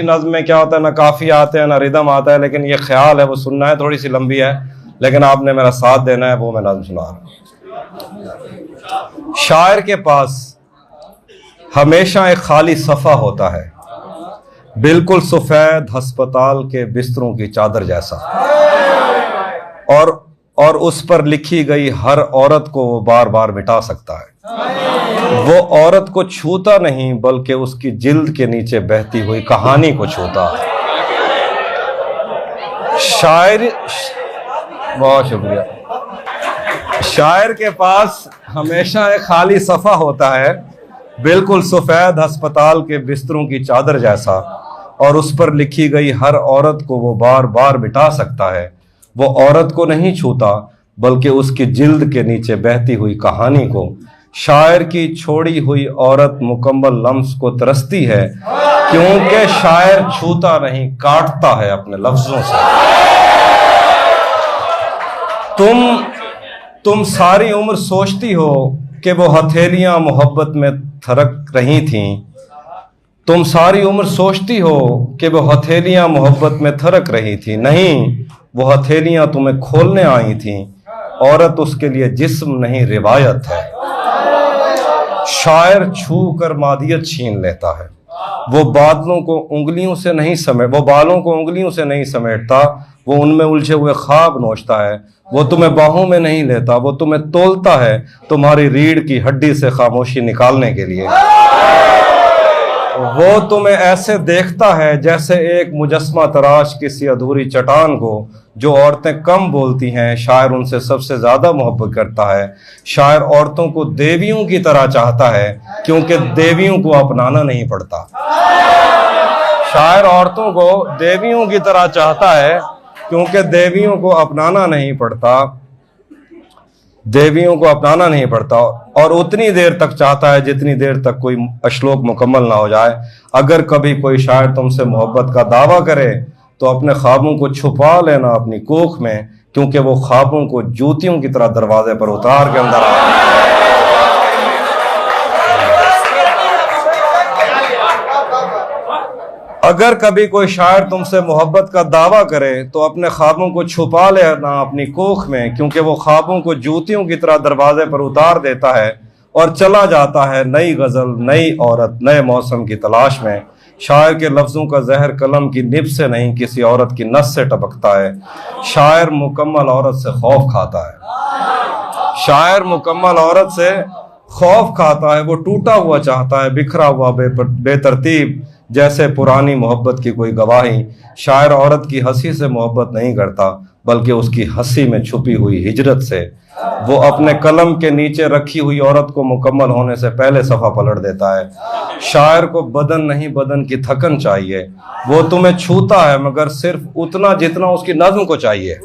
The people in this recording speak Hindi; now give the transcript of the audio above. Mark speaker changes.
Speaker 1: नज़्म में क्या होता है, ना काफ़ी आते हैं ना रिदम आता है, लेकिन ये ख्याल है वो सुनना है। थोड़ी सी लंबी है लेकिन आपने मेरा साथ देना है, वो मैं नज़्म सुना रहा हूँ। शायर के पास हमेशा एक खाली सफ़ा होता है, बिल्कुल सफ़ेद अस्पताल के बिस्तरों की चादर जैसा, और उस पर लिखी गई हर औरत को वो बार बार मिटा सकता है। वो औरत को छूता नहीं बल्कि उसकी जिल्द के नीचे बहती हुई कहानी को छूता है। शायर, बहुत शुक्रिया। शायर के पास हमेशा एक खाली सफ़ा होता है, बिल्कुल सफ़ेद अस्पताल के बिस्तरों की चादर जैसा, और उस पर लिखी गई हर औरत को वो बार बार मिटा सकता है। वो औरत को नहीं छूता बल्कि उसकी जिल्द के नीचे बहती हुई कहानी को। शायर की छोड़ी हुई औरत मुकम्मल लम्स को तरसती है, क्योंकि शायर छूता नहीं, काटता है अपने लफ्जों से। तुम सारी उम्र सोचती हो कि वो हथेलियां मोहब्बत में थरक रही थीं। तुम सारी उम्र सोचती हो कि वो हथेलियां मोहब्बत में थरक रही थी। नहीं, वो हथेलियां तुम्हें खोलने आई थीं। औरत उसके लिए जिस्म नहीं, रिवायत है। शायर छू कर मादियत छीन लेता है। वो बालों को उंगलियों से नहीं समेटता, वो उनमें उलझे हुए ख्वाब नोचता है। वो तुम्हें बाहों में नहीं लेता, वो तुम्हें तोलता है तुम्हारी रीढ़ की हड्डी से खामोशी निकालने के लिए। वो तुम्हें ऐसे देखता है जैसे एक मुजस्मा तराश किसी अधूरी चट्टान को। जो औरतें कम बोलती हैं, शायर उनसे सबसे ज्यादा मोहब्बत करता है। शायर औरतों को देवियों की तरह चाहता है, क्योंकि देवियों को अपनाना नहीं पड़ता। शायर औरतों को देवियों की तरह चाहता है, क्योंकि देवियों को अपनाना नहीं पड़ता, और उतनी देर तक चाहता है जितनी देर तक कोई श्लोक मुकम्मल ना हो जाए। अगर कभी कोई शायर तुमसे मोहब्बत का दावा करे तो अपने ख्वाबों को छुपा लेना अपनी कोख में, क्योंकि वो ख्वाबों को जूतियों की तरह दरवाजे पर उतार के अंदर आ। अगर कभी कोई शायर तुमसे मोहब्बत का दावा करे तो अपने ख्वाबों को छुपा लेना अपनी कोख में, क्योंकि वो ख्वाबों को जूतियों की तरह दरवाजे पर उतार देता है और चला जाता है नई गजल, नई औरत, नए मौसम की तलाश में। शायर के लफ्जों का जहर कलम की निब से नहीं, किसी औरत की नस से टपकता है। शायर मुकम्मल औरत से खौफ खाता है। शायर मुकम्मल औरत से खौफ खाता है। वो टूटा हुआ चाहता है, बिखरा हुआ, बेतरतीब, जैसे पुरानी मोहब्बत की कोई गवाही। शायर औरत की हंसी से मोहब्बत नहीं करता, बल्कि उसकी हंसी में छुपी हुई हिजरत से। वो अपने कलम के नीचे रखी हुई औरत को मुकम्मल होने से पहले सफ़ा पलट देता है। शायर को बदन नहीं, बदन की थकन चाहिए। वो तुम्हें छूता है, मगर सिर्फ उतना जितना उसकी नज़्म को चाहिए।